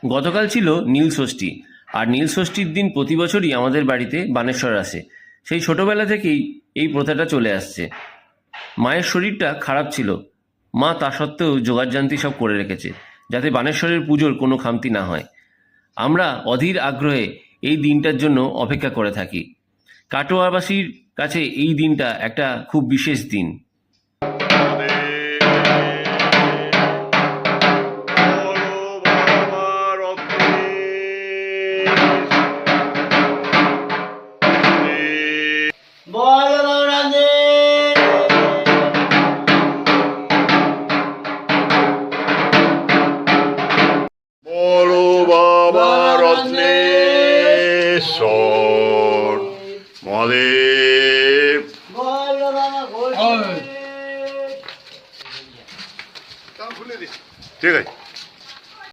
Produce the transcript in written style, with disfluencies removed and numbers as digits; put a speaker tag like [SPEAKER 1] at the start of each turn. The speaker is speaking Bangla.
[SPEAKER 1] গতকাল ছিল নীল ষষ্ঠী, আর নীল ষষ্ঠীর দিন প্রতি বছরই আমাদের বাড়িতে বানেশ্বর আসে। সেই ছোটবেলা থেকেই এই প্রথাটা চলে আসছে। মায়ের শরীরটা খারাপ ছিল, মা তা সত্ত্বেও জোগাড়যন্ত্র সব করে রেখেছে যাতে বানেশ্বরের পুজোর কোনো খামতি না হয়। আমরা অধীর আগ্রহে এই দিনটার জন্য অপেক্ষা করে থাকি। কাটোয়াবাসীর কাছে এই দিনটা একটা খুব বিশেষ দিন।
[SPEAKER 2] মহাদেব ঠিক আছে।